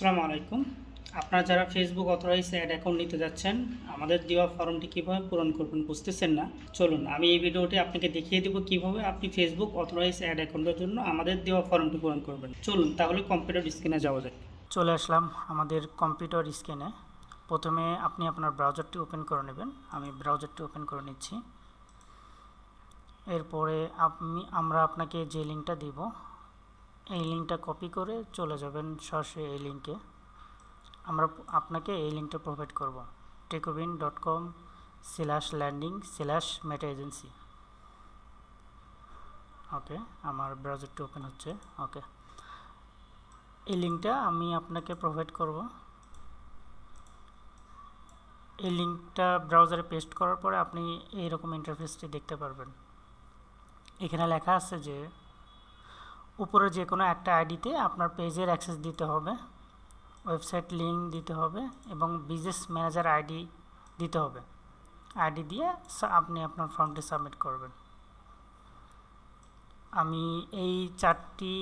আসসালামু আলাইকুম। আপনারা যারা ফেসবুক অথরাইজ অ্যাড অ্যাকাউন্ট নিতে যাচ্ছেন, আমাদের দেওয়া ফর্মটি কীভাবে পূরণ করবেন বুঝতেছেন না, চলুন আমি এই ভিডিওটি আপনাকে দেখিয়ে দেবো কীভাবে আপনি ফেসবুক অথরাইজ অ্যাড অ্যাকাউন্টের জন্য আমাদের দেওয়া ফর্মটি পূরণ করবেন। চলুন তাহলে কম্পিউটার স্ক্রিনে যাওয়া যায়। চলে আসলাম আমাদের কম্পিউটার স্ক্রিনে। প্রথমে আপনি আপনার ব্রাউজারটি ওপেন করে নেবেন। আমি ব্রাউজারটি ওপেন করে নিচ্ছি। এরপরে আমরা আপনাকে যে লিঙ্কটা দিব, এই লিঙ্কটা কপি করে চলে যাবেন সরাসরি এই লিঙ্কে। আমরা আপনাকে এই লিঙ্কটা প্রোভাইড করব, techovin.com/landing/meta agency। ওকে, আমার ব্রাউজারটি ওপেন হচ্ছে। ওকে, এই লিঙ্কটা আমি আপনাকে প্রোভাইড করব। এই লিঙ্কটা ব্রাউজারে পেস্ট করার পরে আপনি এইরকম ইন্টারফেসটি দেখতে পারবেন। এখানে লেখা আছে যে উপরে যে কোনো একটা আইডিতে আপনার পেজের অ্যাক্সেস দিতে হবে, ওয়েবসাইট লিঙ্ক দিতে হবে এবং বিজনেস ম্যানেজার আইডি দিতে হবে। আইডি দিয়ে আপনি আপনার ফর্মটি সাবমিট করবেন। আমি এই চারটি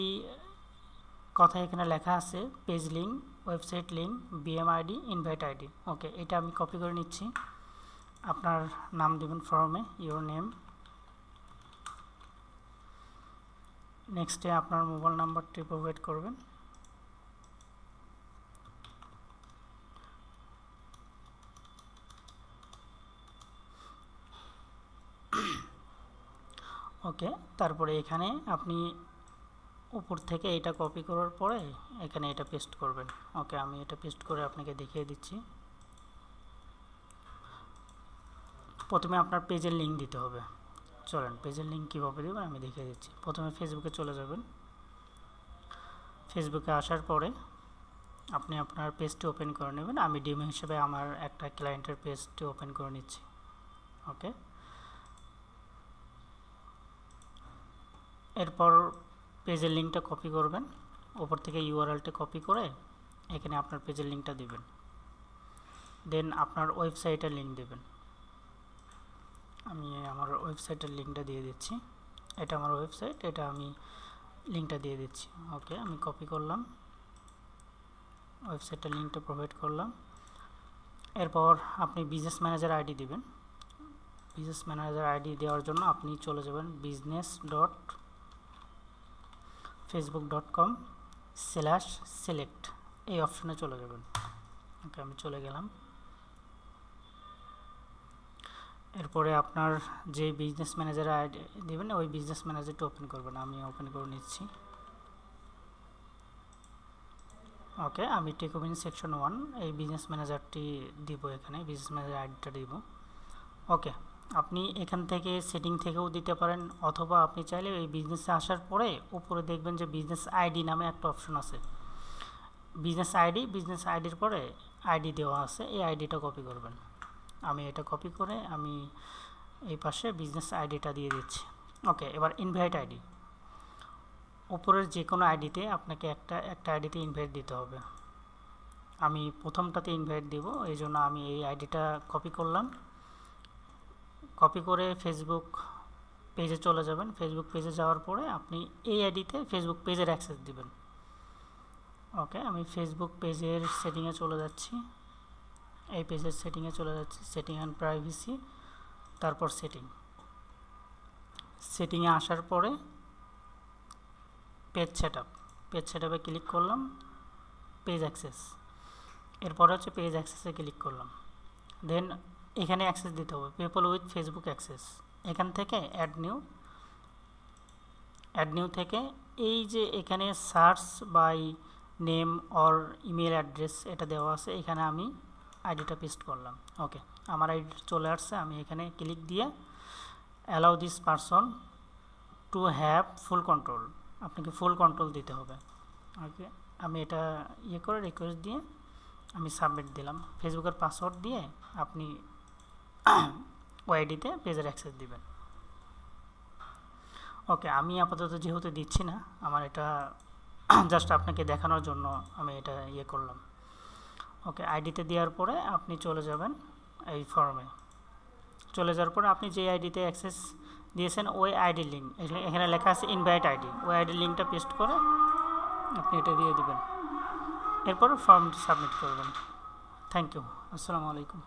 কথা এখানে লেখা আছে, page link, website link, BM ID, invite ID. Okay, এটা আমি কপি করে নিচ্ছি। আপনার নাম দেবেন ফর্মে, ইওর নেম। নেক্সটে আপনার মোবাইল নাম্বারটি প্রোভাইড করবেন। ওকে, তারপরে এখানে আপনি উপর থেকে এটা কপি করার পরে এখানে এটা পেস্ট করবেন। ওকে, আমি এটা পেস্ট করে আপনাকে দেখিয়ে দিচ্ছি। প্রথমে আপনার পেজের লিঙ্ক দিতে হবে। চলেন পেজের লিঙ্ক কীভাবে দেবেন আমি দেখিয়ে দিচ্ছি। প্রথমে ফেসবুকে চলে যাবেন। ফেসবুকে আসার পরে আপনি আপনার পেজটি ওপেন করে নেবেন। আমি ডেমো হিসেবে আমার একটা ক্লায়েন্টের পেজটি ওপেন করে নিচ্ছি। ওকে, এরপর পেজের লিঙ্কটা কপি করবেন। ওপর থেকে ইউআরএলটা কপি করে এখানে আপনার পেজের লিঙ্কটা দিবেন। দেন আপনার ওয়েবসাইটের লিঙ্ক দেবেন। আমি আমার ওয়েবসাইটের লিঙ্কটা দিয়ে দিচ্ছি। এটা আমার ওয়েবসাইট, এটা আমি লিঙ্কটা দিয়ে দিচ্ছি। ওকে, আমি কপি করলাম, ওয়েবসাইটের লিঙ্কটা প্রোভাইড করলাম। এরপর আপনি বিজনেস ম্যানেজার আইডি দিবেন। বিজনেস ম্যানেজার আইডি দেওয়ার জন্য আপনি চলে যাবেন business.facebook.com/select এই অপশনে চলে যাবেন। ওকে, আমি চলে গেলাম। এরপরে আপনার যে বিজনেস ম্যানেজার আইডি দেবেন ওই বিজনেস ম্যানেজারটা ওপেন করবেন। আমি ওপেন করে নিচ্ছি। ওকে, আমি টেকোভিন সেকশন 1 এই বিজনেস ম্যানেজারটি দিব, এখানে বিজনেস ম্যানেজার আইডিটা দিব। ওকে, আপনি এখান থেকে সেটিং থেকেও দিতে পারেন, অথবা আপনি চাইলে এই বিজনেসে আসার পরে উপরে দেখবেন যে বিজনেস আইডি নামে একটা অপশন আছে। বিজনেস আইডির পরে আইডি দেওয়া আছে, এই আইডিটা কপি করবেন। আমি এটা কপি করে আমি এই পাশে বিজনেস আইডিটা দিয়ে দিচ্ছি। ওকে, এবার ইনভাইট আইডি। উপরের যে কোনো আইডিতে আপনাকে একটা আইডিতে ইনভাইট দিতে হবে। আমি প্রথমটাতে ইনভাইট দিব, এই জন্য আমি এই আইডিটা কপি করলাম। কপি করে ফেসবুক পেজে চলে যাবেন। ফেসবুক পেজে যাওয়ার পরে আপনি এই আইডিতে ফেসবুক পেজের অ্যাক্সেস দিবেন। ওকে, আমি ফেসবুক পেজের সেটিংয়ে চলে যাচ্ছি। এই পেজের সেটিংয়ে চলে যাচ্ছি, সেটিং অ্যান্ড প্রাইভেসি, তারপর সেটিংয়ে আসার পরে পেজ সেটআপে ক্লিক করলাম, পেজ অ্যাক্সেস। এরপর হচ্ছে পেজ অ্যাক্সেসে ক্লিক করলাম। দেন এখানে অ্যাক্সেস দিতে হবে, পিপল উইথ ফেসবুক অ্যাক্সেস। এখান থেকে অ্যাড নিউ থেকে এই যে এখানে search by name or email address এটা দেওয়া আছে, এখানে আমি আইডিটা পেস্ট করলাম। ওকে, আমার আইডি চলে আসছে। আমি এখানে ক্লিক দিয়ে allow this person to have full control, আপনাকে ফুল কন্ট্রোল দিতে হবে। ওকে, আমি এটা করে রিকোয়েস্ট দিয়ে আমি সাবমিট দিলাম। ফেসবুকের পাসওয়ার্ড দিয়ে আপনি ওআইডিতে পেজের অ্যাক্সেস দিবেন। ওকে, আমি আপাতত যেহেতু দিচ্ছি না, আমার এটা জাস্ট আপনাকে দেখানোর জন্য আমি এটা করলাম। ওকে, আইডিতে দেওয়ার পরে আপনি চলে যাবেন এই ফর্মে। চলে যাওয়ার পরে আপনি যে আইডিতে অ্যাক্সেস দিয়েছেন ওই আইডি লিঙ্ক, এখানে লেখা আছে ইনভাইট আইডি, ওই আইডি লিঙ্কটা পেস্ট করে আপনি এটা দিয়ে দিবেন। এরপর ফর্মটি সাবমিট করবেন। Thank you. আসসালামু আলাইকুম।